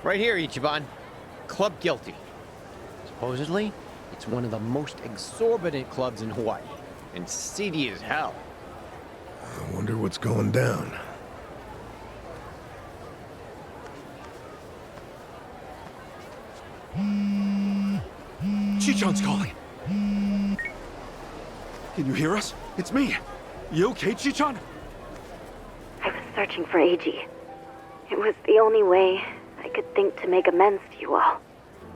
Right here, Ichiban. Club Guilty. Supposedly, it's one of the most exorbitant clubs in Hawaii. And seedy as hell. I wonder what's going down. Chichan's calling. Can you hear us? It's me. You okay, Chichan? I was searching for Eiji. It was the only way I could think to make amends to you all.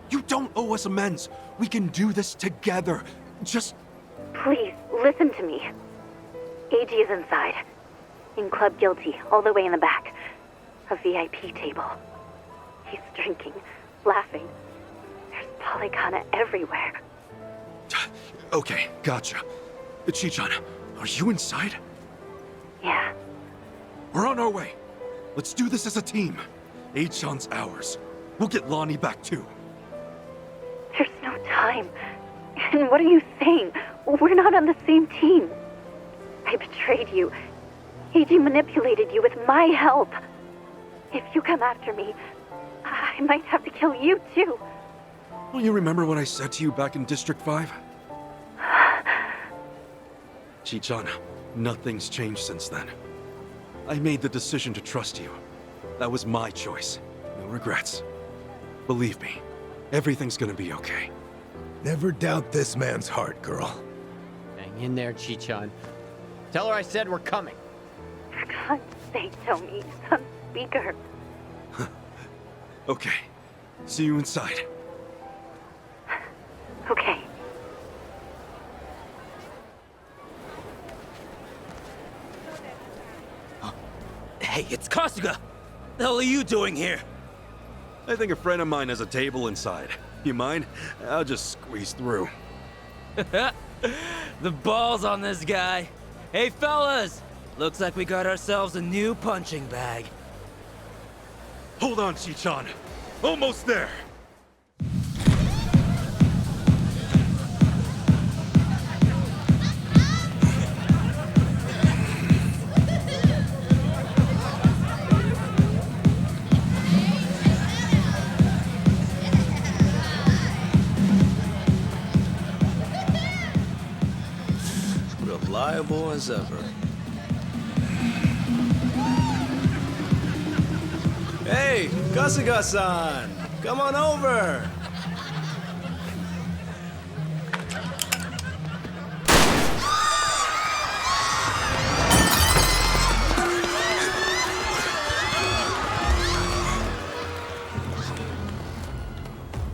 You don't owe us amends. We can do this together. Just... Please, listen to me. Eiji is inside. In Club Guilty, all the way in the back. A VIP table. He's drinking, laughing. There's polygana everywhere. Okay, gotcha. Chichan, are you inside? Yeah. We're on our way. Let's do this as a team. Eichan's ours. We'll get Lonnie back too. There's no time. And what are you saying? We're not on the same team. I betrayed you. Eiji manipulated you with my help. If you come after me, I might have to kill you too. Well, you remember what I said to you back in District 5? Chichan, nothing's changed since then. I made the decision to trust you. That was my choice. No regrets. Believe me, everything's gonna be okay. Never doubt this man's heart, girl. Hang in there, Chichan. Tell her I said we're coming. For God's sake, Tommy, he's on speaker. Okay. See you inside. Okay. Hey, it's Kasuga! The hell are you doing here? I think a friend of mine has a table inside. You mind? I'll just squeeze through. The balls on this guy. Hey, fellas! Looks like we got ourselves a new punching bag. Hold on, Chichan. Almost there. Reliable as ever. Hey, Kasuga-san! Come on over!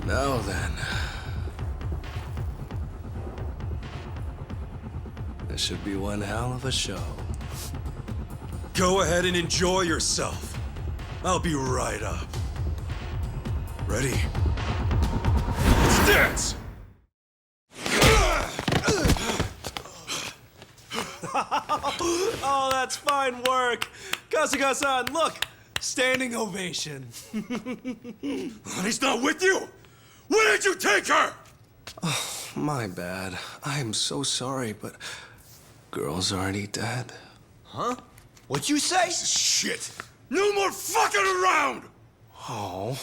Now then. This should be one hell of a show. Go ahead and enjoy yourself. I'll be right up. Ready? Let's dance! Oh, that's fine work! Kasuga-san, look! Standing ovation. Lonnie's not with you! Where did you take her? Oh, my bad. I'm so sorry, but girl's already dead. Huh? What'd you say? Shit! No more fucking around! Oh,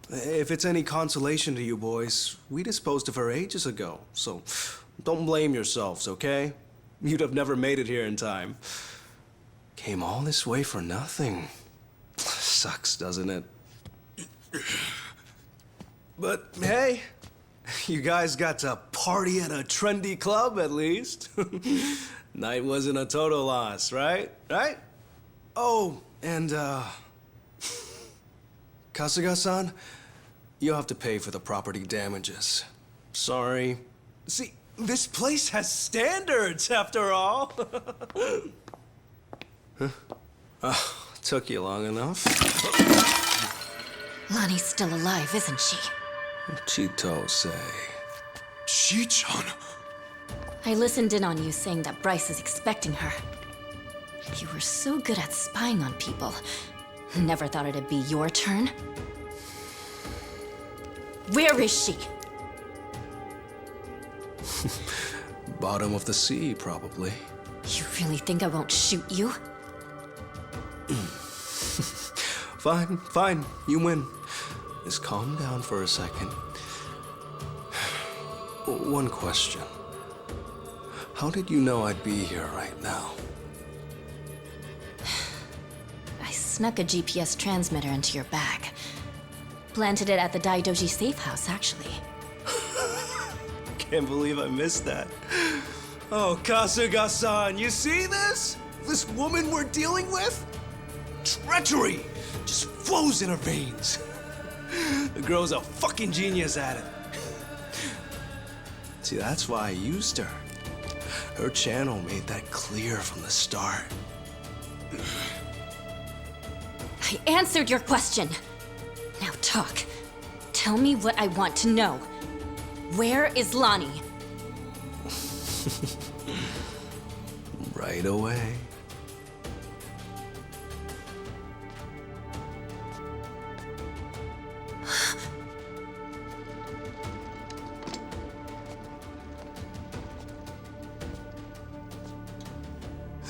if it's any consolation to you boys, we disposed of her ages ago, so don't blame yourselves, okay? You'd have never made it here in time. Came all this way for nothing. Sucks, doesn't it? But hey, you guys got to party at a trendy club at least. Night wasn't a total loss, right? Right? Oh, and Kasuga-san, you'll have to pay for the property damages. Sorry. See, this place has standards, after all. Huh? Took you long enough. Lonnie's still alive, isn't she? Chito say. Chichan? I listened in on you saying that Bryce is expecting her. You were so good at spying on people. Never thought it'd be your turn. Where is she? Bottom of the sea, probably. You really think I won't shoot you? Fine, fine. You win. is calm down for a second. One question. How did you know I'd be here right now? I snuck a GPS transmitter into your bag. Planted it at the Daidoji safe house, actually. Can't believe I missed that. Oh, Kasuga-san, you see this? This woman we're dealing with? Treachery just flows in her veins. The girl's a fucking genius at it. See, that's why I used her. Her channel made that clear from the start. I answered your question. Now talk. Tell me what I want to know. Where is Lonnie? Right away.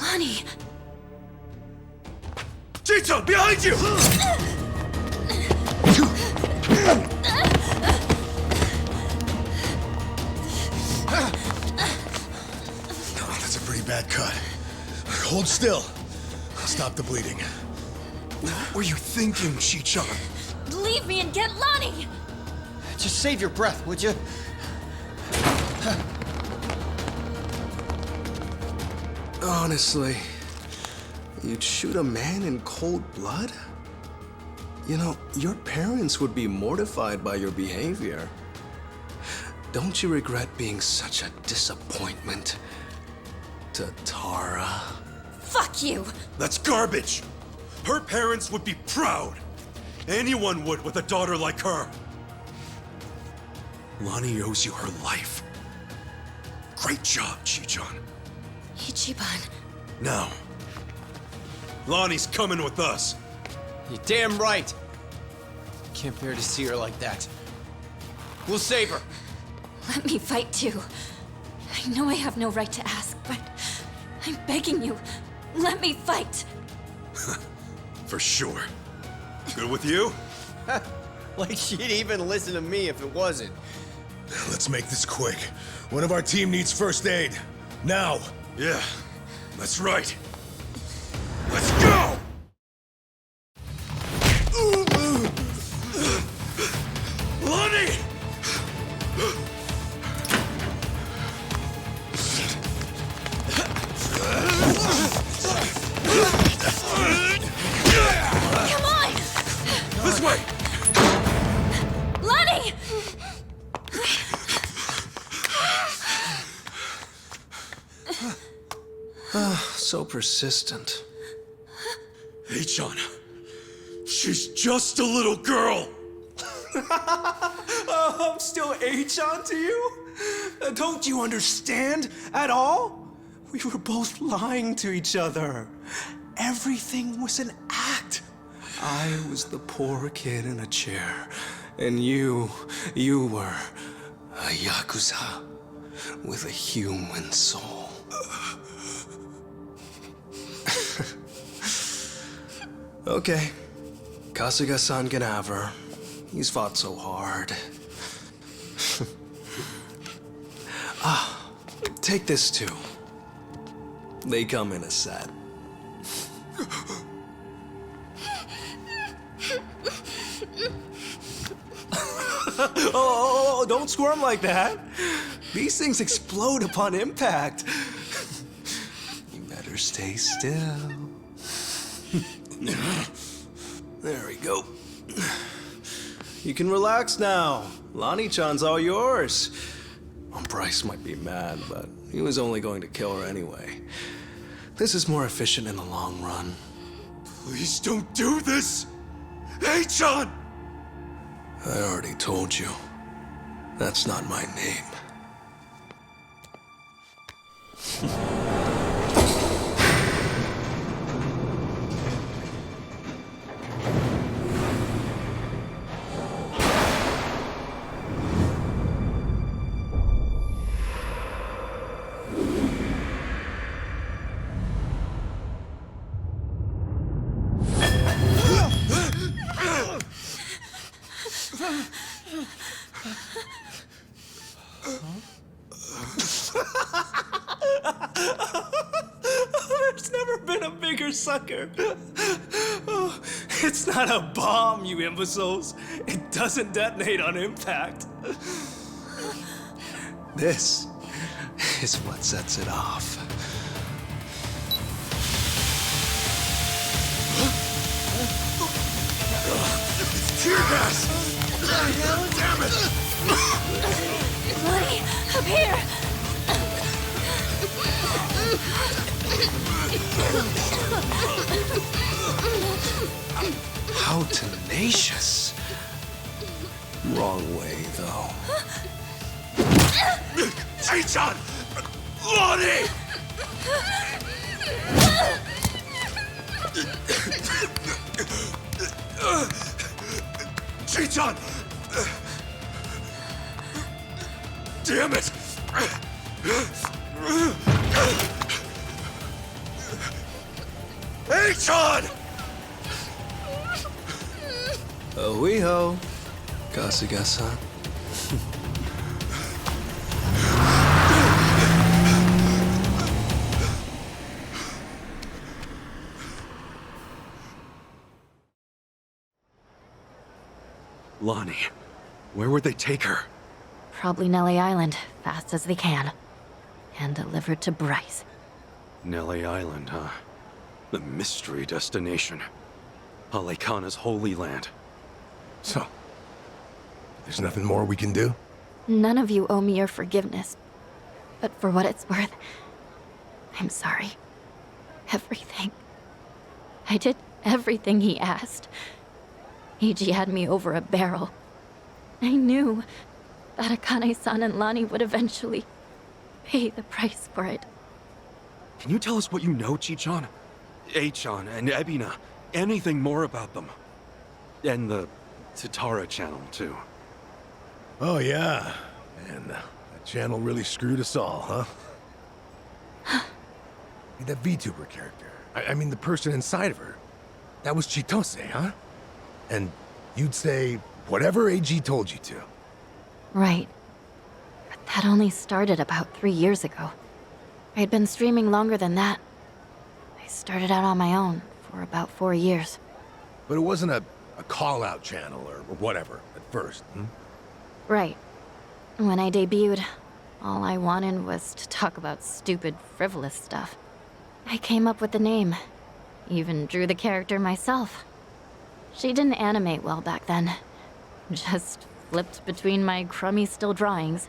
Lonnie! Chicho, behind you! Oh, that's a pretty bad cut. Hold still. Stop the bleeding. What were you thinking, Chi-chan? Leave me and get Lonnie! Just save your breath, would you? Honestly, you'd shoot a man in cold blood? You know, your parents would be mortified by your behavior. Don't you regret being such a disappointment to Tara? Fuck you! That's garbage! Her parents would be proud! Anyone would with a daughter like her! Lonnie owes you her life. Great job, Chi-chan. Ichiban. Now, Lonnie's coming with us. You're damn right. Can't bear to see her like that. We'll save her. Let me fight too. I know I have no right to ask, but I'm begging you. Let me fight. For sure. Good with you? Like she'd even listen to me if it wasn't. Let's make this quick. One of our team needs first aid. Now! Yeah, that's right. Let's go! Lonnie! Come on! This way! Lonnie! So persistent. Hey, John. She's just a little girl! I'm still H-on to you? Don't you understand at all? We were both lying to each other. Everything was an act. I was the poor kid in a chair, and you were a Yakuza with a human soul. Okay, Kasuga-san can have her. He's fought so hard. Take this too. They come in a set. Oh, don't squirm like that. These things explode upon impact. You better stay still. There we go. You can relax now. Lonnie-chan's all yours. Well, Bryce might be mad, but he was only going to kill her anyway. This is more efficient in the long run. Please don't do this! Hey, John! I already told you. That's not my name. sucker. Oh, it's not a bomb, you imbeciles. It doesn't detonate on impact. This is what sets it off. Tear gas! Damn it! Lonnie, up here! How tenacious. Wrong way, though. Hey-chan! Lonnie! Chi-chan! Damn it! Hey-chan! Oiho, Kasuga-san. Lonnie, where would they take her? Probably Nelly Island, fast as they can. And delivered to Bryce. Nelly Island, huh? The mystery destination. Alekana's holy land. So, there's nothing more we can do? None of you owe me your forgiveness. But for what it's worth, I'm sorry. Everything. I did everything he asked. Eiji had me over a barrel. I knew that Akane-san and Lani would eventually pay the price for it. Can you tell us what you know, Chi-chan? A-chan and Ebina. Anything more about them? And the Tatara channel, too. Oh, yeah. Man, that channel really screwed us all, huh? Hey, that VTuber character. I mean, the person inside of her. That was Chitose, huh? And you'd say whatever AG told you to. Right. But that only started about 3 years ago. I had been streaming longer than that. I started out on my own for about 4 years. But it wasn't a call-out channel or whatever at first, Right. When I debuted, all I wanted was to talk about stupid, frivolous stuff. I came up with the name. Even drew the character myself. She didn't animate well back then. Just flipped between my crummy still drawings.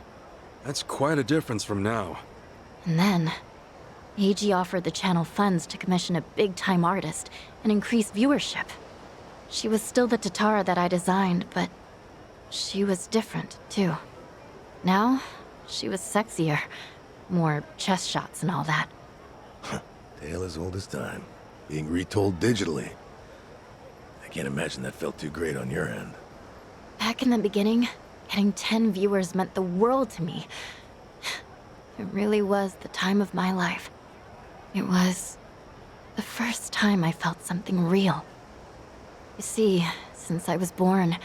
That's quite a difference from now. And then, Eiji offered the channel funds to commission a big-time artist and increase viewership. She was still the Tatara that I designed, but she was different, too. Now, she was sexier. More chest shots and all that. Tale as old as time. Being retold digitally. I can't imagine that felt too great on your end. Back in the beginning, getting 10 viewers meant the world to me. It really was the time of my life. It was the first time I felt something real. You see, since I was born,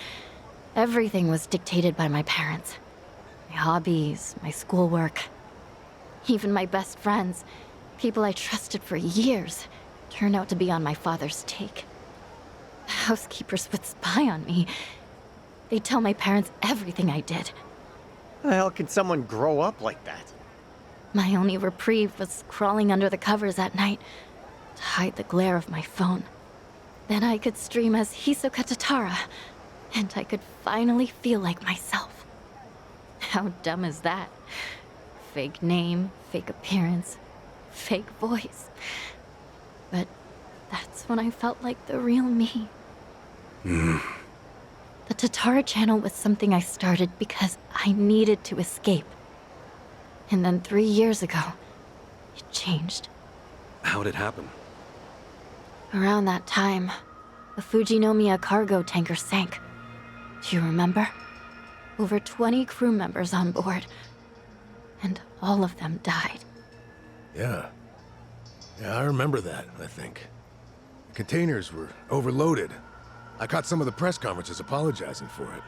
everything was dictated by my parents. My hobbies, my schoolwork. Even my best friends, people I trusted for years, turned out to be on my father's take. The housekeepers would spy on me. They'd tell my parents everything I did. How the hell can someone grow up like that? My only reprieve was crawling under the covers at night to hide the glare of my phone. Then I could stream as Hisoka Tatara, and I could finally feel like myself. How dumb is that? Fake name, fake appearance, fake voice. But that's when I felt like the real me. The Tatara channel was something I started because I needed to escape. And then 3 years ago, it changed. How'd it happen? Around that time, the Fujinomiya cargo tanker sank. Do you remember? Over 20 crew members on board. And all of them died. Yeah. Yeah, I remember that, I think. The containers were overloaded. I caught some of the press conferences apologizing for it.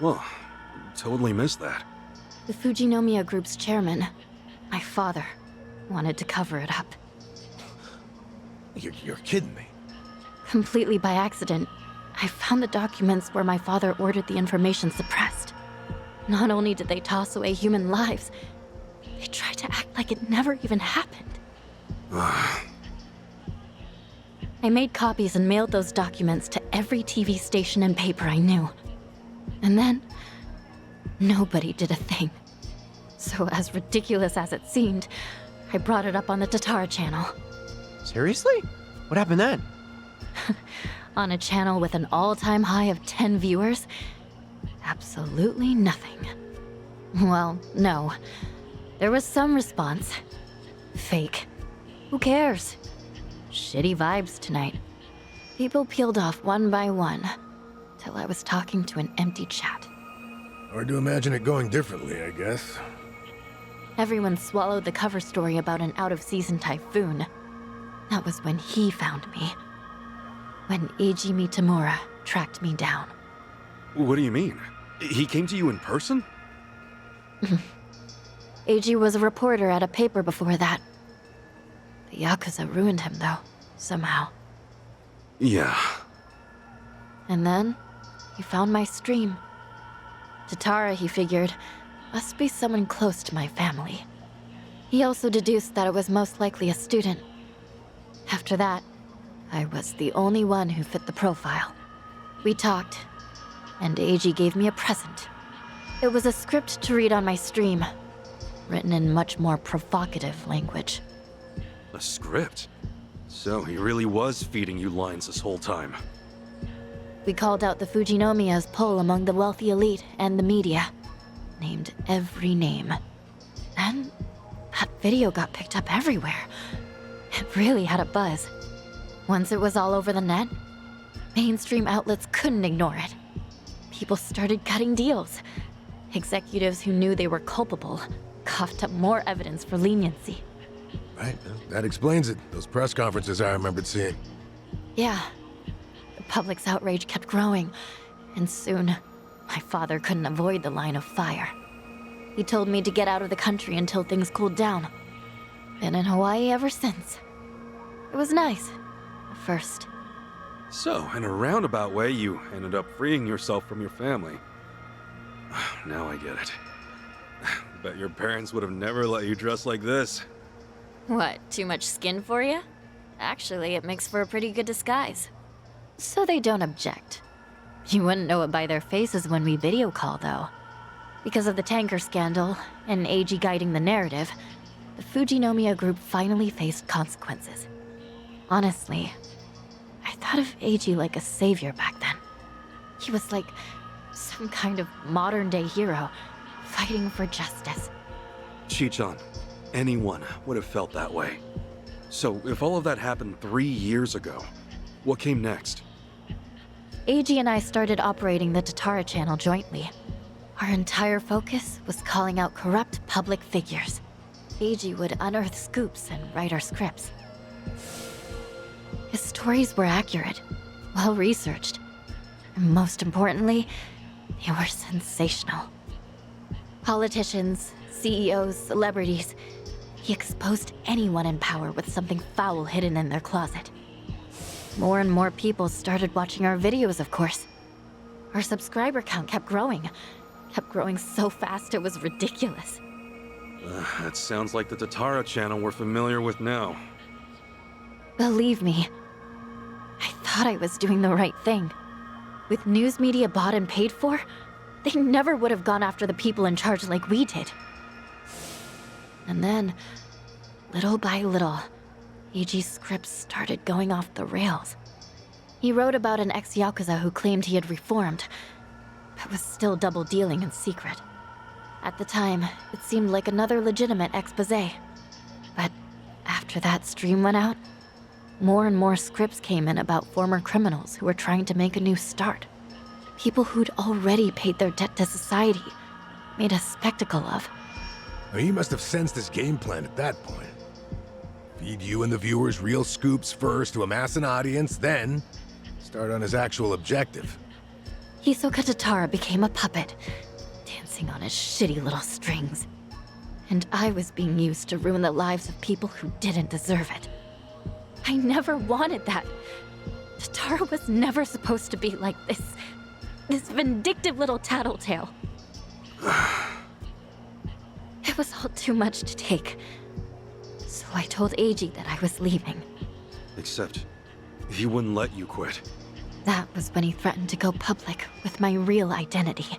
Well, totally missed that. The Fujinomiya Group's chairman, my father, wanted to cover it up. You're kidding me. Completely by accident, I found the documents where my father ordered the information suppressed. Not only did they toss away human lives, they tried to act like it never even happened. I made copies and mailed those documents to every TV station and paper I knew. And then, nobody did a thing. So as ridiculous as it seemed, I brought it up on the Tatara channel. Seriously? What happened then? On a channel with an all-time high of 10 viewers, absolutely nothing. Well, no. There was some response. Fake. Who cares? Shitty vibes tonight. People peeled off one by one, till I was talking to an empty chat. Hard to imagine it going differently, I guess. Everyone swallowed the cover story about an out-of-season typhoon. That was when he found me. When Eiji Mitamura tracked me down. What do you mean? He came to you in person? Eiji was a reporter at a paper before that. The Yakuza ruined him, though, somehow. Yeah. And then, he found my stream. Tatara, he figured, must be someone close to my family. He also deduced that it was most likely a student. After that, I was the only one who fit the profile. We talked, and Eiji gave me a present. It was a script to read on my stream, written in much more provocative language. A script? So he really was feeding you lines this whole time. We called out the Fujinomiya's pull among the wealthy elite and the media. Named every name. And that video got picked up everywhere. It really had a buzz. Once it was all over the net, mainstream outlets couldn't ignore it. People started cutting deals. Executives who knew they were culpable coughed up more evidence for leniency. Right, that explains it. Those press conferences I remembered seeing. Yeah. The public's outrage kept growing, and soon, my father couldn't avoid the line of fire. He told me to get out of the country until things cooled down. Been in Hawaii ever since. It was nice, at first. So, in a roundabout way, you ended up freeing yourself from your family. Now I get it. Bet your parents would have never let you dress like this. What, too much skin for you? Actually, it makes for a pretty good disguise. So they don't object. You wouldn't know it by their faces when we video call, though. Because of the tanker scandal, and Eiji guiding the narrative, the Fujinomiya group finally faced consequences. Honestly, I thought of Eiji like a savior back then. He was like some kind of modern-day hero, fighting for justice. Chi-chan, anyone would have felt that way. So, if all of that happened 3 years ago, what came next? Eiji and I started operating the Tatara channel jointly. Our entire focus was calling out corrupt public figures. Eiji would unearth scoops and write our scripts. His stories were accurate, well-researched, and most importantly, they were sensational. Politicians, CEOs, celebrities, he exposed anyone in power with something foul hidden in their closet. More and more people started watching our videos, of course. Our subscriber count kept growing so fast it was ridiculous. That sounds like the Tatara channel we're familiar with now. Believe me, I thought I was doing the right thing. With news media bought and paid for, they never would have gone after the people in charge like we did. And then, little by little, Eiji's scripts started going off the rails. He wrote about an ex-Yakuza who claimed he had reformed, but was still double-dealing in secret. At the time, it seemed like another legitimate exposé. But after that stream went out, more and more scripts came in about former criminals who were trying to make a new start. People who'd already paid their debt to society, made a spectacle of. Now, he must have sensed his game plan at that point. Feed you and the viewers real scoops first to amass an audience, then start on his actual objective. Hisoka Tatara became a puppet, dancing on his shitty little strings. And I was being used to ruin the lives of people who didn't deserve it. I never wanted that. Tatara was never supposed to be like this. This vindictive little tattletale. It was all too much to take. So I told Eiji that I was leaving. Except, he wouldn't let you quit. That was when he threatened to go public with my real identity.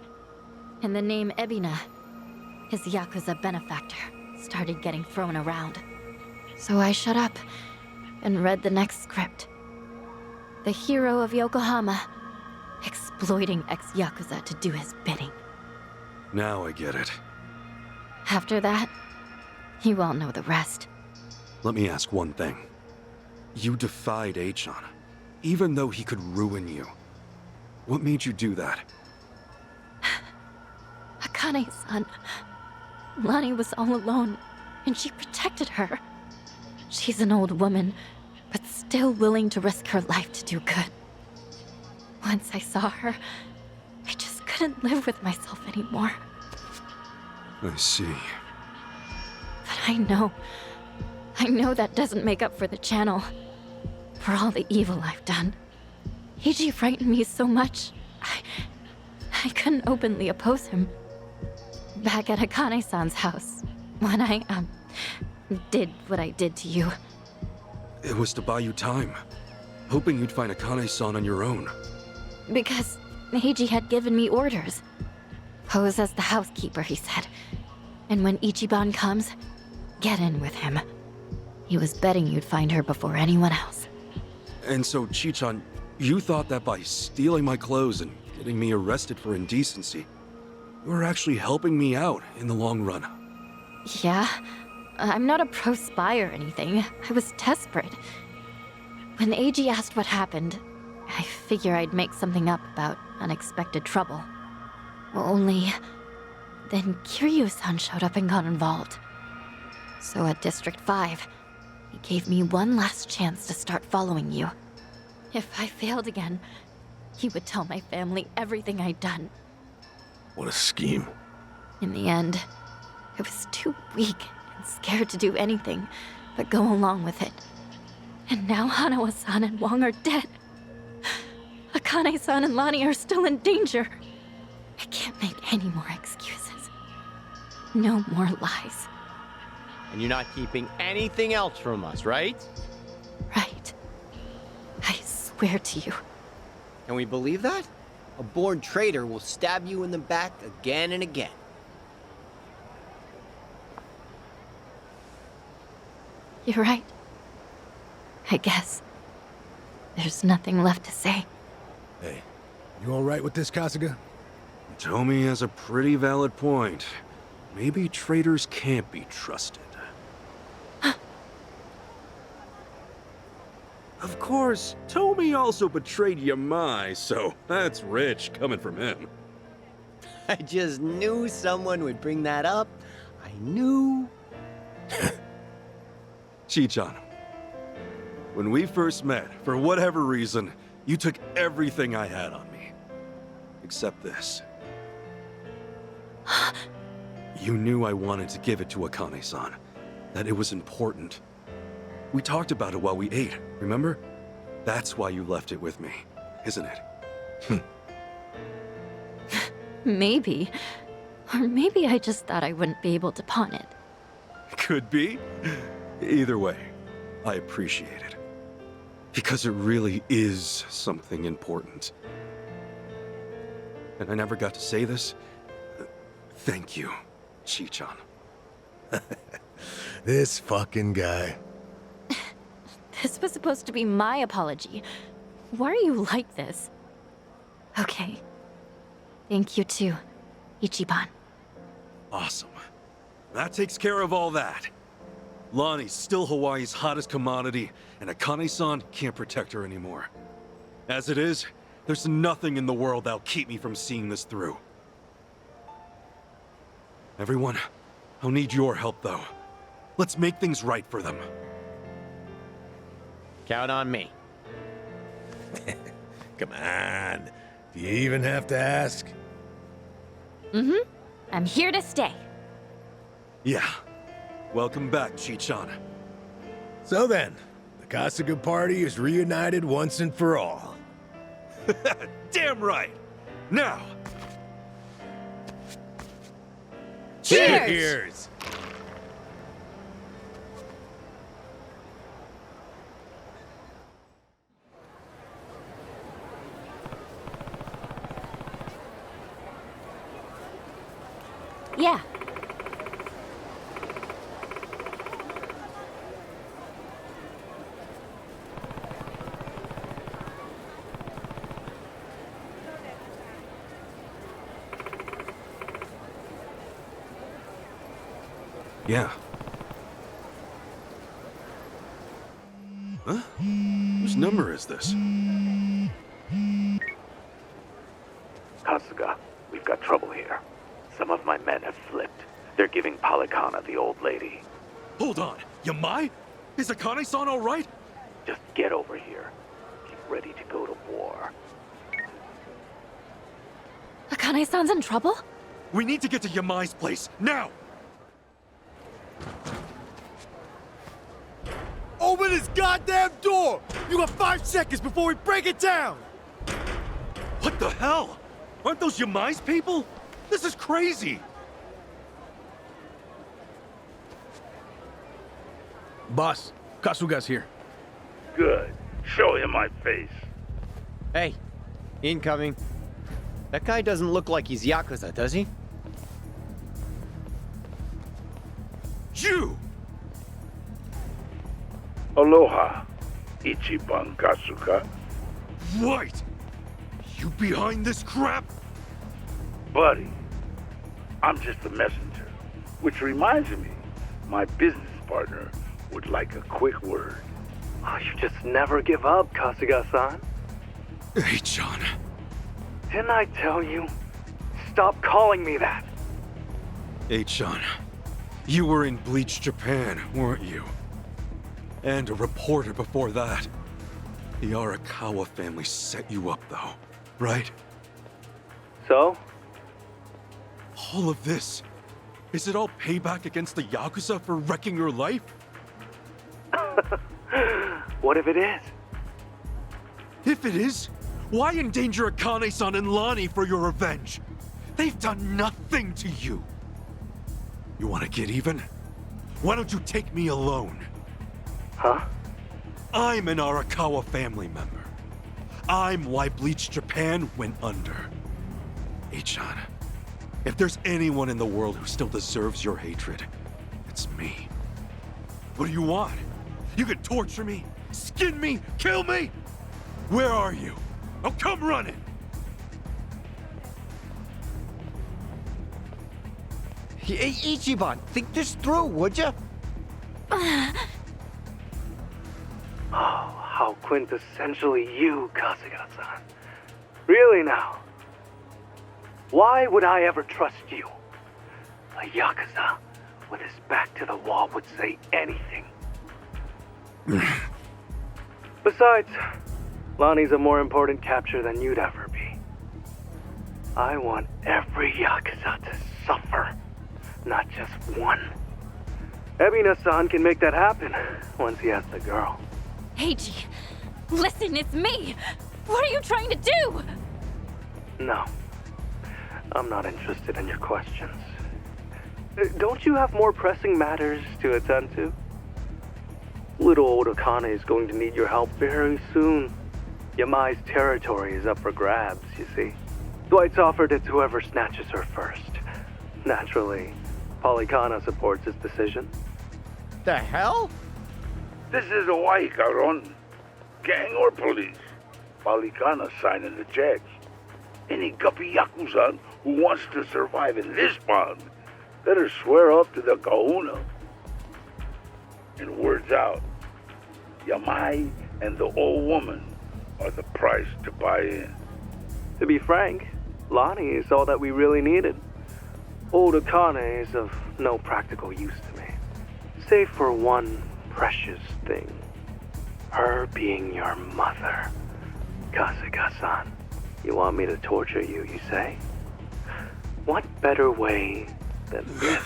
And the name Ebina, his Yakuza benefactor, started getting thrown around. So I shut up and read the next script. The hero of Yokohama, exploiting ex-Yakuza to do his bidding. Now I get it. After that, you all know the rest. Let me ask one thing. You defied Achan, even though he could ruin you. What made you do that? Akane-san. Lani was all alone, and she protected her. She's an old woman, but still willing to risk her life to do good. Once I saw her, I just couldn't live with myself anymore. I see. But I know that doesn't make up for the channel. For all the evil I've done. Eiji frightened me so much, I couldn't openly oppose him. Back at Akane-san's house, when I, did what I did to you. It was to buy you time, hoping you'd find Akane-san on your own. Because Eiji had given me orders. Pose as the housekeeper, he said. And when Ichiban comes, get in with him. He was betting you'd find her before anyone else. And so, Chichan, you thought that by stealing my clothes and getting me arrested for indecency, you were actually helping me out in the long run. Yeah, I'm not a pro spy or anything. I was desperate. When Eiji asked what happened, I figure I'd make something up about unexpected trouble. Only, then Kiryu-san showed up and got involved. So at District 5, he gave me one last chance to start following you. If I failed again, he would tell my family everything I'd done. What a scheme. In the end, I was too weak and scared to do anything but go along with it. And now Hanawa-san and Wong are dead. Akane-san and Lani are still in danger. I can't make any more excuses. No more lies. And you're not keeping anything else from us, right? Right. I swear to you. Can we believe that? A born traitor will stab you in the back again and again. You're right. I guess. There's nothing left to say. Hey, you all right with this, Kasuga? Tomi has a pretty valid point. Maybe traitors can't be trusted. Of course, Tomi also betrayed Yamai, so that's rich coming from him. I just knew someone would bring that up. I knew. Chichan, when we first met, for whatever reason, you took everything I had on me. Except this. You knew I wanted to give it to Akane-san, that it was important. We talked about it while we ate, remember? That's why you left it with me, isn't it? Maybe. Or maybe I just thought I wouldn't be able to pawn it. Could be. Either way, I appreciate it. Because it really is something important. And I never got to say this. Thank you, Chichan. This fucking guy. This was supposed to be my apology. Why are you like this? Okay. Thank you too, Ichiban. Awesome. That takes care of all that. Lonnie's still Hawaii's hottest commodity, and Akane-san can't protect her anymore. As it is, there's nothing in the world that'll keep me from seeing this through. Everyone, I'll need your help though. Let's make things right for them. Count on me. Come on. Do you even have to ask? I'm here to stay. Yeah. Welcome back, Chichan. So then, the Kasuga party is reunited once and for all. Damn right! Now! Cheers! Yeah. Yeah. Huh? Whose number is this? Kasuga, we've got trouble here. Some of my men have flipped. They're giving Polycana the old lady. Hold on! Yamai? Is Akane-san alright? Just get over here. Get ready to go to war. Akane-san's in trouble? We need to get to Yamai's place, now! Open this goddamn door! You got 5 seconds before we break it down! What the hell? Aren't those Yamai's people? This is crazy! Boss, Kasuga's here. Good. Show him my face. Hey, incoming. That guy doesn't look like he's Yakuza, does he? You! Aloha, Ichiban Kasuga. Right! You behind this crap? Buddy, I'm just a messenger. Which reminds me, my business partner would like a quick word. Oh, you just never give up, Kasuga-san. Hey, John. Didn't I tell you? Stop calling me that. H-chan, you were in Bleach Japan, weren't you? And a reporter before that. The Arakawa family set you up, though, right? So? All of this, is it all payback against the Yakuza for wrecking your life? What if it is? If it is, why endanger Akane-san and Lani for your revenge? They've done nothing to you. You want to get even? Why don't you take me alone? Huh? I'm an Arakawa family member. I'm why Bleach Japan went under. H-chan, if there's anyone in the world who still deserves your hatred, it's me. What do you want? You can torture me, skin me, kill me? Where are you? I'll come running! Hey, Ichiban, think this through, would you? Oh, how quintessentially you, Kasuga-san. Really now? Why would I ever trust you? A Yakuza with his back to the wall would say anything. Besides, Lonnie's a more important capture than you'd ever be. I want every Yakuza to suffer, not just one. Ebina-san can make that happen once he has the girl. Eiji, listen, it's me! What are you trying to do? No. I'm not interested in your questions. Don't you have more pressing matters to attend to? Little old Akane is going to need your help very soon. Yamai's territory is up for grabs, you see. Dwight's offered it to whoever snatches her first. Naturally, Polycana supports his decision. The hell? This is Hawaii, Caron. Gang or police. Polycana signing the checks. Any guppy Yakuza who wants to survive in this bond better swear up to the kahuna. And word's out. Yamai and the old woman are the price to buy in. To be frank, Lonnie is all that we really needed. Old Akane is of no practical use to me. Save for one precious thing. Her being your mother. Kasuga-san, you want me to torture you, you say? What better way than this?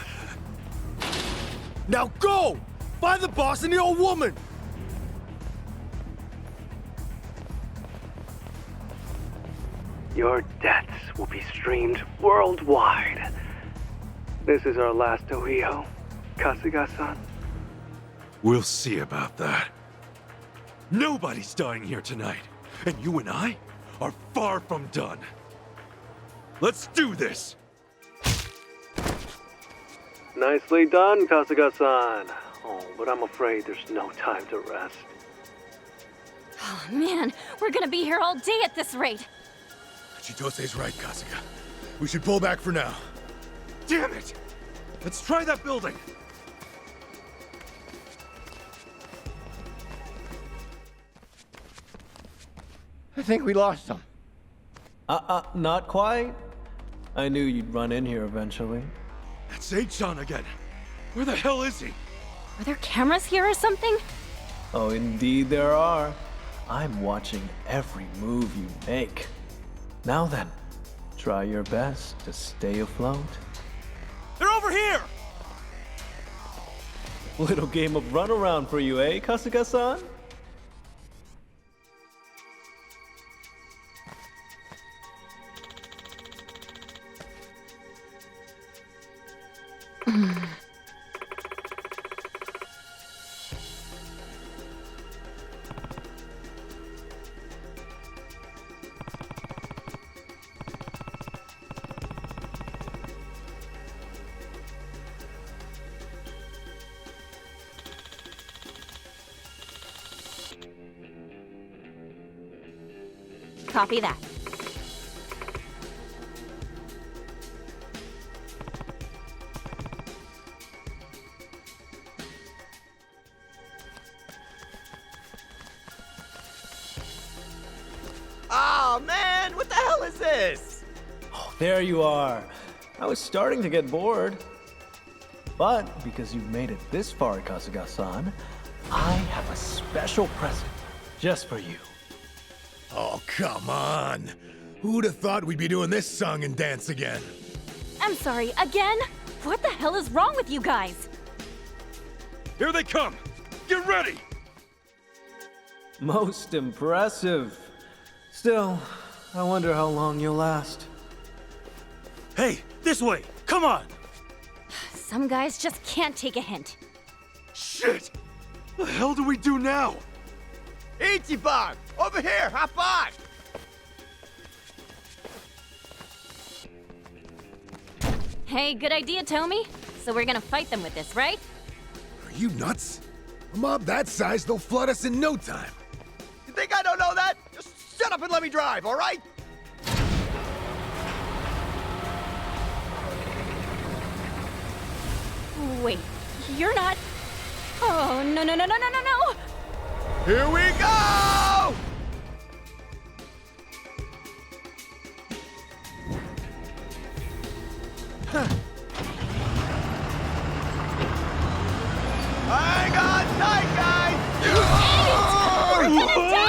Now go! Find the boss and the old woman! Your deaths will be streamed worldwide. This is our last Ohio, Kasuga-san. We'll see about that. Nobody's dying here tonight, and you and I are far from done. Let's do this! Nicely done, Kasuga-san. Oh, but I'm afraid there's no time to rest. Oh man, we're gonna be here all day at this rate. Chitose's right, Kasuga. We should pull back for now. Damn it! Let's try that building! I think we lost him. Not quite. I knew you'd run in here eventually. That's H-chan again. Where the hell is he? Are there cameras here or something? Oh, indeed there are. I'm watching every move you make. Now then, try your best to stay afloat. They're over here! Little game of runaround for you, eh, Kasuga-san? Copy that. Oh man, what the hell is this? Oh, there you are. I was starting to get bored. But because you've made it this far, Kasuga-san, I have a special present just for you. Oh, come on. Who'd have thought we'd be doing this song and dance again? I'm sorry, again? What the hell is wrong with you guys? Here they come! Get ready! Most impressive. Still, I wonder how long you'll last. Hey, this way! Come on! Some guys just can't take a hint. Shit! The hell do we do now? Ichiban! Over here! Hop on! Hey, good idea, Tommy. So we're gonna fight them with this, right? Are you nuts? A mob that size, they'll flood us in no time. You think I don't know that? Just shut up and let me drive, all right? Wait, you're not... Oh, no, no, no, no, no, no, no! Here we go! Hang on tight, guys! We're gonna die!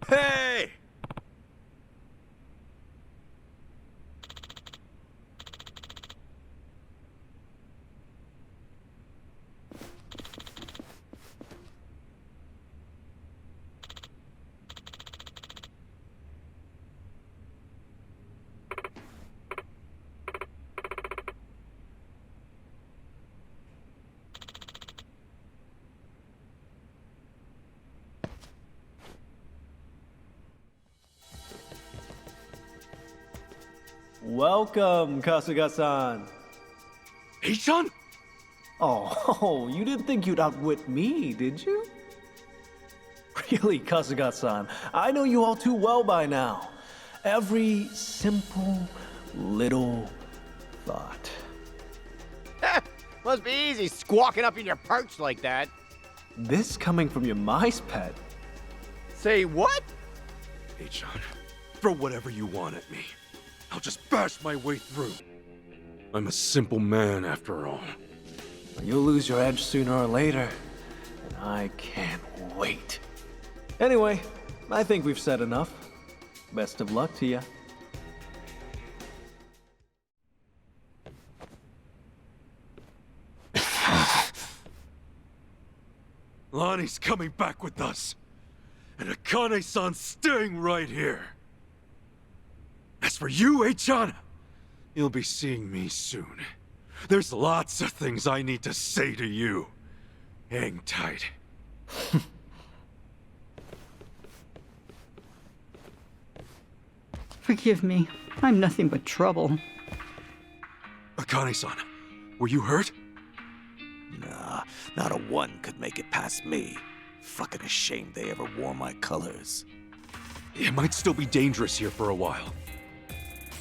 Hey! Welcome, Kasuga-san. H-chan? Oh, you didn't think you'd outwit me, did you? Really, Kasuga-san, I know you all too well by now. Every simple little thought. Must be easy squawking up in your perch like that. This coming from your mice pet. Say what? Hey, John, throw whatever you want at me. I'll just bash my way through. I'm a simple man after all. You'll lose your edge sooner or later, and I can't wait. Anyway, I think we've said enough. Best of luck to you. Lonnie's coming back with us. And Akane-san's staying right here. As for you, Eichana, you'll be seeing me soon. There's lots of things I need to say to you. Hang tight. Forgive me. I'm nothing but trouble. Akane-san, were you hurt? Nah, not a one could make it past me. Fucking ashamed they ever wore my colors. It might still be dangerous here for a while.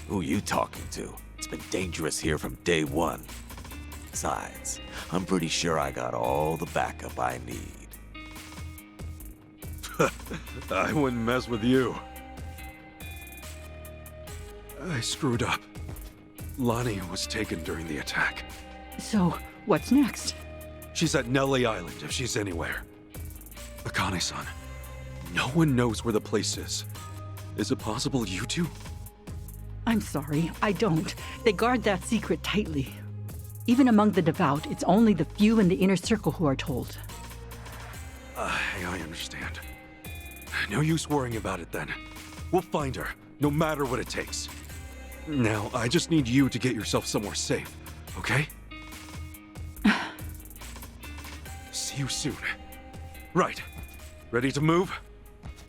Who you talking to? It's been dangerous here from day one. Besides, I'm pretty sure I got all the backup I need. I wouldn't mess with you. I screwed up. Lonnie was taken during the attack. So, what's next? She's at Nelly Island if she's anywhere. Akane-san, no one knows where the place is. Is it possible you two? I'm sorry, I don't. They guard that secret tightly. Even among the devout, it's only the few in the inner circle who are told. I understand. No use worrying about it then. We'll find her, no matter what it takes. Now, I just need you to get yourself somewhere safe, okay? See you soon. Right. Ready to move?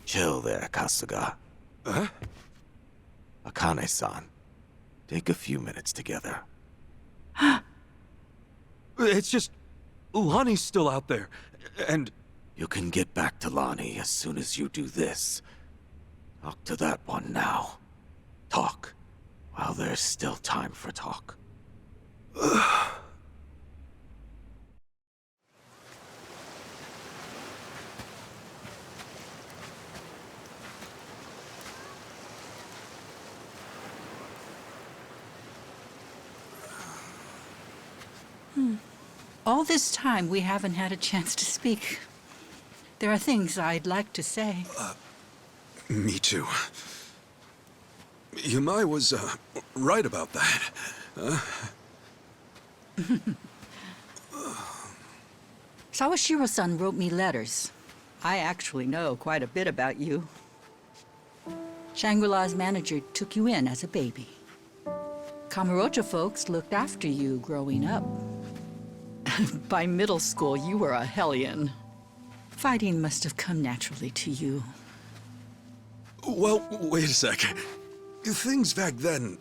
Chill there, Kasuga. Huh? Akane-san, take a few minutes together. It's just... Lonnie's still out there, and... You can get back to Lonnie as soon as you do this. Talk to that one now. Talk, while there's still time for talk. All this time, we haven't had a chance to speak. There are things I'd like to say. Me too. Yamai was, right about that. Sawashiro-san wrote me letters. I actually know quite a bit about you. Shangri-La's manager took you in as a baby. Kamurocho folks looked after you growing up. By middle school, you were a hellion. Fighting must have come naturally to you. Well, wait a sec. Things back then...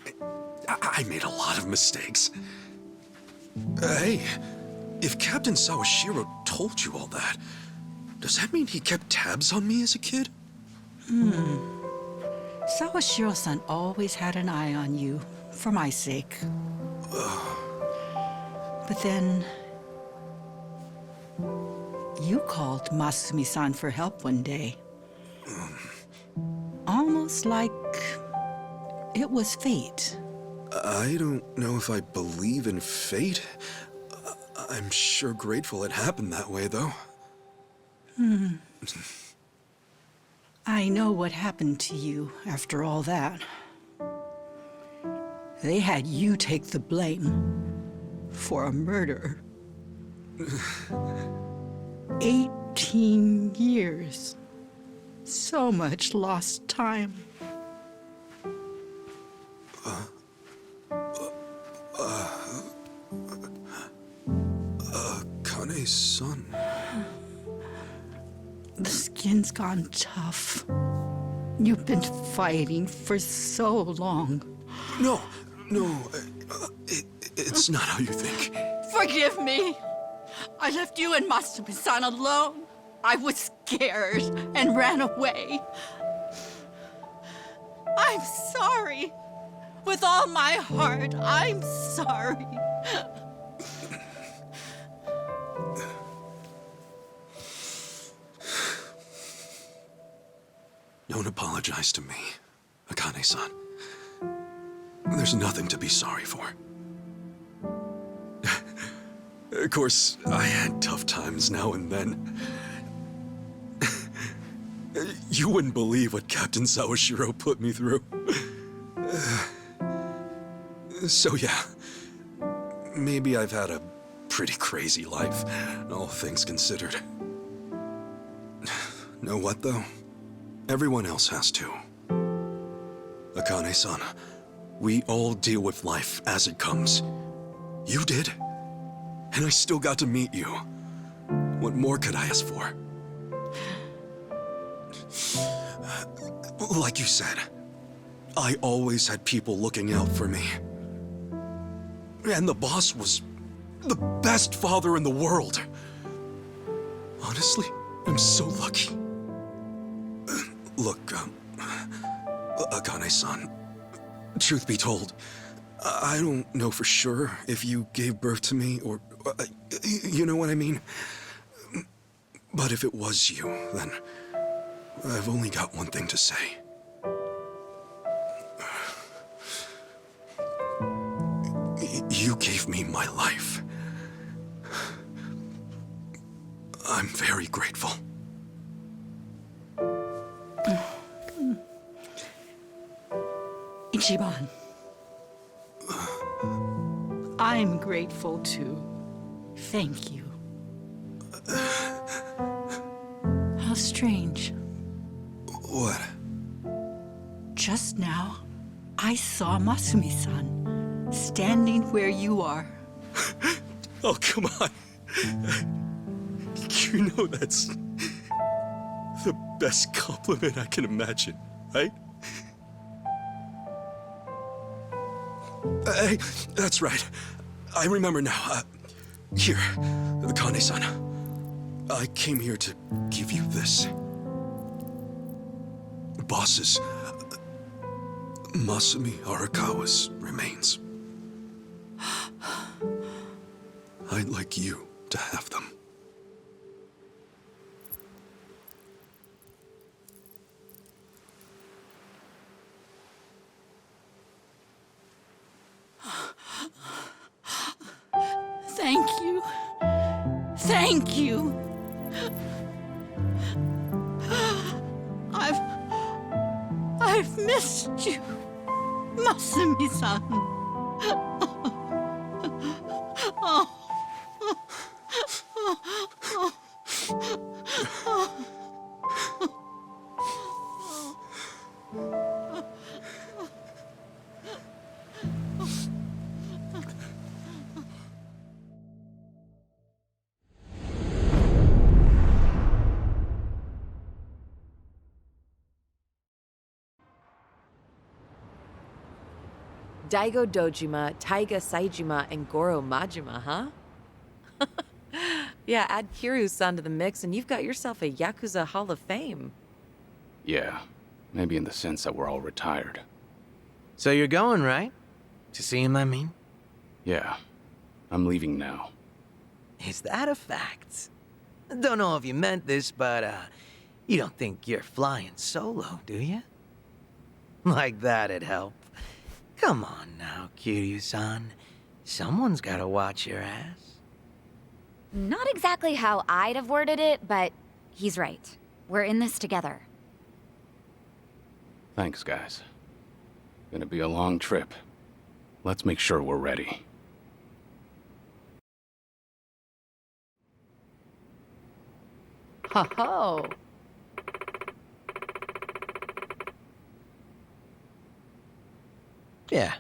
I made a lot of mistakes. Hey, if Captain Sawashiro told you all that, does that mean he kept tabs on me as a kid? Sawashiro-san always had an eye on you, for my sake. But then... you called Masumi-san for help one day. Almost like... it was fate. I don't know if I believe in fate. I'm sure grateful it happened that way, though. I know what happened to you after all that. They had you take the blame for a murder. 18 years. So much lost time. Kane-san. The skin's gone tough. You've been fighting for so long. No, it's not how you think. Forgive me. I left you and Masumi-san alone. I was scared and ran away. I I'm sorry. With all my heart, I'm sorry. Don't apologize to me, Akane-san. There's nothing to be sorry for. Of course, I had tough times now and then. You wouldn't believe what Captain Sawashiro put me through. So yeah, maybe I've had a pretty crazy life, all things considered. Know what, though? Everyone else has to. Akane-san, we all deal with life as it comes. You did, and I still got to meet you. What more could I ask for? Like you said, I always had people looking out for me. And the boss was the best father in the world. Honestly, I'm so lucky. Look, Akane-san, truth be told, I don't know for sure if you gave birth to me or, you know what I mean? But if it was you, then I've only got one thing to say. You gave me my life. I'm very grateful. Ichiban. I'm grateful too. Thank you. How strange. What? Just now, I saw Masumi-san standing where you are. Oh, come on. You know that's the best compliment I can imagine, right? Hey, that's right. I remember now. Here, the Kane-san. I came here to give you this. Boss's, Masumi Arakawa's remains. I'd like you to have them. Thank you. Thank you. I've missed you, Masumi-san. Oh. Daigo Dojima, Taiga Saijima, and Goro Majima, huh? Yeah, add Kiryu-san to the mix and you've got yourself a Yakuza Hall of Fame. Yeah, maybe in the sense that we're all retired. So you're going, right? To see him, I mean? Yeah, I'm leaving now. Is that a fact? Don't know if you meant this, but, you don't think you're flying solo, do you? Like that'd help. Come on now, Kiryu-san. Someone's gotta watch your ass. Not exactly how I'd have worded it, but he's right. We're in this together. Thanks, guys. Gonna be a long trip. Let's make sure we're ready. Ho-ho! Yeah.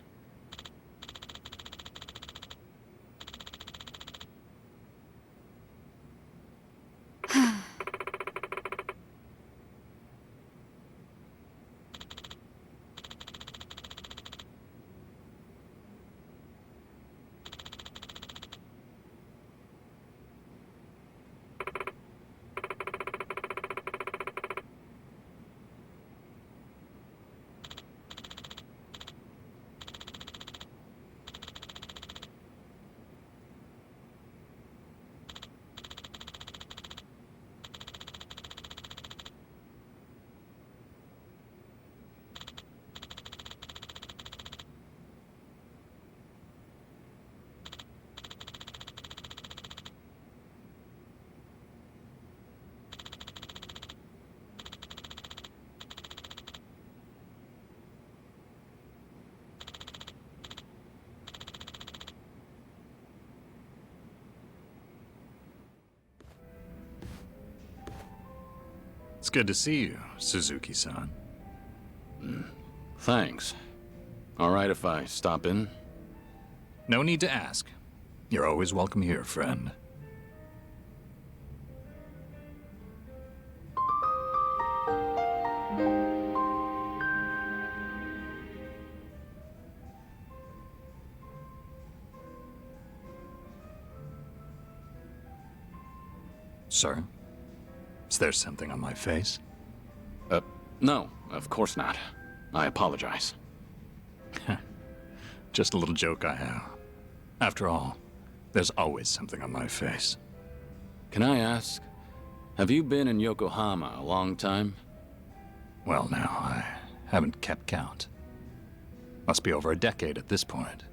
It's good to see you, Suzuki-san. Thanks. All right if I stop in? No need to ask. You're always welcome here, friend. Sir? Is there something on my face? No, of course not. I apologize. Just a little joke I have. After all, there's always something on my face. Can I ask, have you been in Yokohama a long time? Well, now, I haven't kept count. Must be over a decade at this point.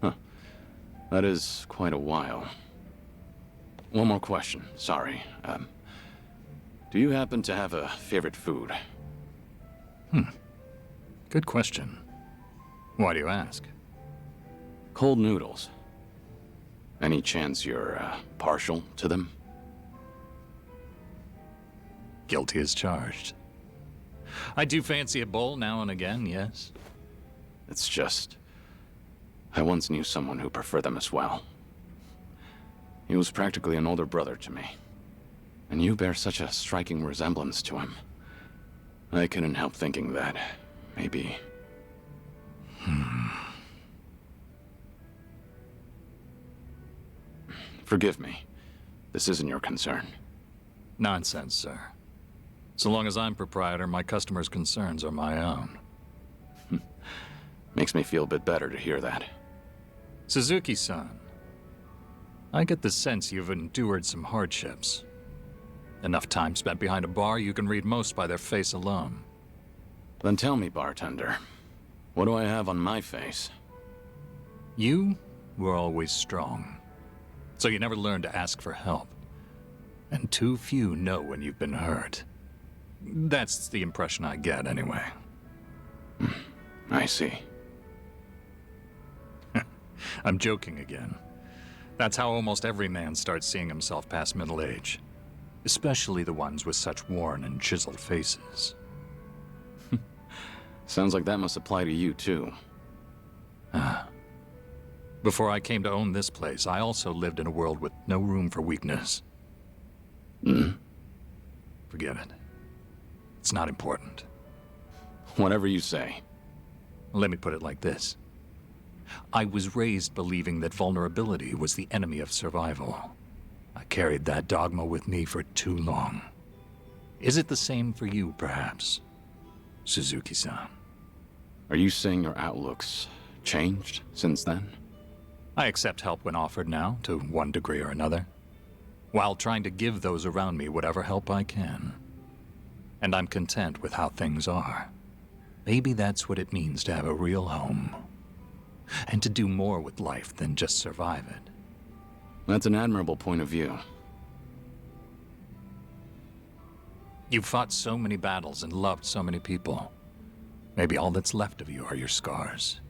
Huh. That is quite a while. One more question, sorry. Do you happen to have a favorite food? Good question. Why do you ask? Cold noodles. Any chance you're, partial to them? Guilty as charged. I do fancy a bowl now and again, yes. It's just... I once knew someone who preferred them as well. He was practically an older brother to me. And you bear such a striking resemblance to him. I couldn't help thinking that, maybe... Forgive me. This isn't your concern. Nonsense, sir. So long as I'm proprietor, my customers' concerns are my own. Makes me feel a bit better to hear that. Suzuki-san, I get the sense you've endured some hardships. Enough time spent behind a bar, you can read most by their face alone. Then tell me, bartender, what do I have on my face? You were always strong. So you never learned to ask for help. And too few know when you've been hurt. That's the impression I get, anyway. I see. I'm joking again. That's how almost every man starts seeing himself past middle age. Especially the ones with such worn and chiseled faces. Sounds like that must apply to you, too. Before I came to own this place, I also lived in a world with no room for weakness. Forget it. It's not important. Whatever you say. Let me put it like this. I was raised believing that vulnerability was the enemy of survival. I carried that dogma with me for too long. Is it the same for you, perhaps, Suzuki-san? Are you saying your outlook's changed since then? I accept help when offered now, to one degree or another, while trying to give those around me whatever help I can. And I'm content with how things are. Maybe that's what it means to have a real home. And to do more with life than just survive it. That's an admirable point of view. You've fought so many battles and loved so many people. Maybe all that's left of you are your scars.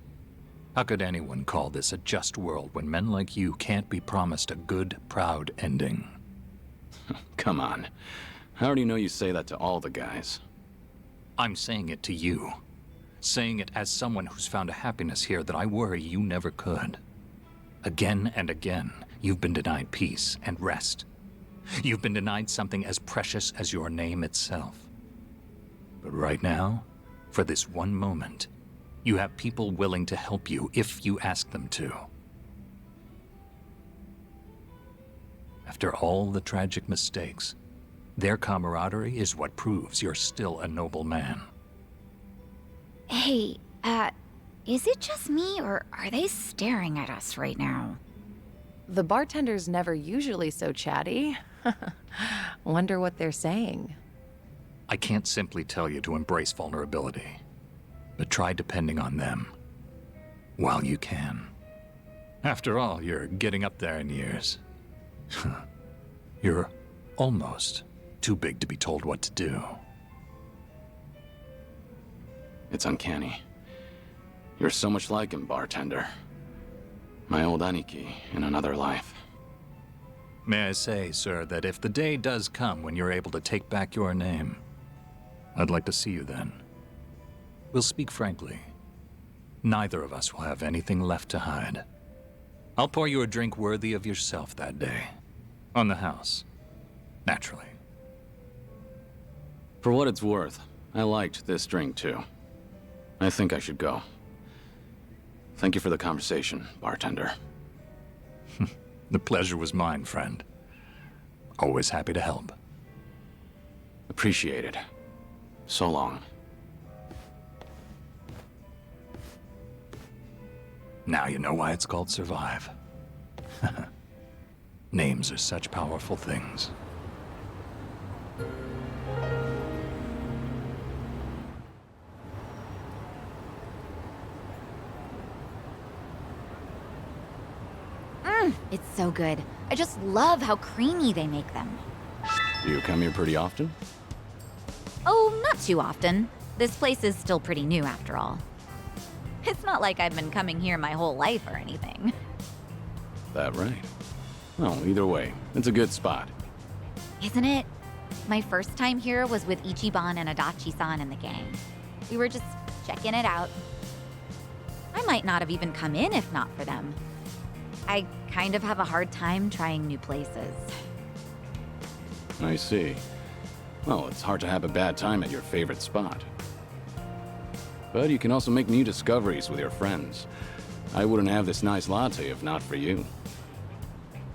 How could anyone call this a just world when men like you can't be promised a good, proud ending? Come on. I already know you say that to all the guys. I'm saying it to you. Saying it as someone who's found a happiness here that I worry you never could. Again and again, you've been denied peace and rest. You've been denied something as precious as your name itself. But right now, for this one moment, you have people willing to help you if you ask them to. After all the tragic mistakes, their camaraderie is what proves you're still a noble man. Hey, is it just me, or are they staring at us right now? The bartender's never usually so chatty. Wonder what they're saying. I can't simply tell you to embrace vulnerability, but try depending on them while you can. After all, you're getting up there in years. You're almost too big to be told what to do. It's uncanny. You're so much like him, bartender. My old Aniki in another life. May I say, sir, that if the day does come when you're able to take back your name, I'd like to see you then. We'll speak frankly. Neither of us will have anything left to hide. I'll pour you a drink worthy of yourself that day. On the house. Naturally. For what it's worth, I liked this drink too. I think I should go. Thank you for the conversation, bartender. The pleasure was mine, friend. Always happy to help. Appreciate it. So long. Now you know why it's called Survive. Names are such powerful things. It's so good. I just love how creamy they make them. Do you come here pretty often? Oh, not too often. This place is still pretty new after all. It's not like I've been coming here my whole life or anything. That right? Well, either way, it's a good spot. Isn't it? My first time here was with Ichiban and Adachi-san and the gang. We were just checking it out. I might not have even come in if not for them. I kind of have a hard time trying new places. I see. Well, it's hard to have a bad time at your favorite spot. But you can also make new discoveries with your friends. I wouldn't have this nice latte if not for you.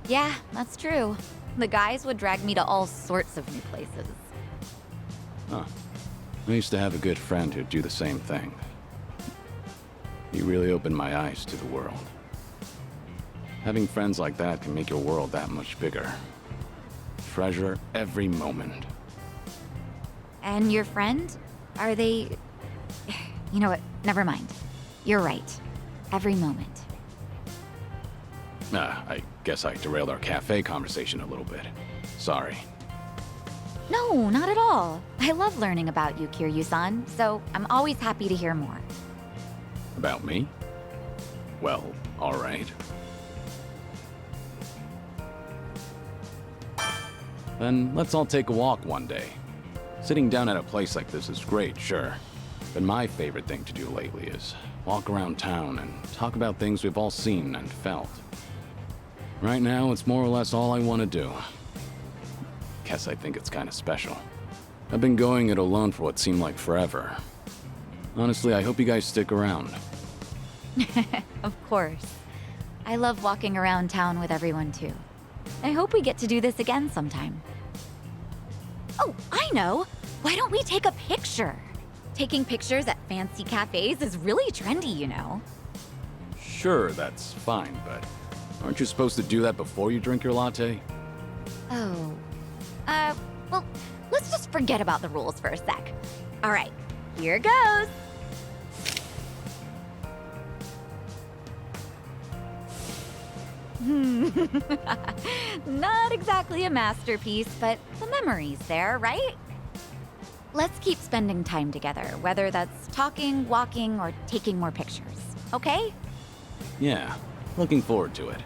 Yeah, that's true. The guys would drag me to all sorts of new places. Huh. I used to have a good friend who'd do the same thing. He really opened my eyes to the world. Having friends like that can make your world that much bigger. Treasure every moment. And your friend? Are they... You know what? Never mind. You're right. Every moment. I guess I derailed our cafe conversation a little bit. Sorry. No, not at all. I love learning about you, Kiryu-san, so I'm always happy to hear more. About me? Well, all right. Then let's all take a walk one day. Sitting down at a place like this is great, sure. But my favorite thing to do lately is walk around town and talk about things we've all seen and felt. Right now, it's more or less all I want to do. Guess I think it's kind of special. I've been going it alone for what seemed like forever. Honestly, I hope you guys stick around. Of course. I love walking around town with everyone too. I hope we get to do this again sometime. Oh, I know! Why don't we take a picture? Taking pictures at fancy cafes is really trendy, you know. Sure, that's fine, but aren't you supposed to do that before you drink your latte? Oh. Well, let's just forget about the rules for a sec. All right, here goes. Not exactly a masterpiece, but the memory's there, right? Let's keep spending time together, whether that's talking, walking, or taking more pictures, okay? Yeah, looking forward to it.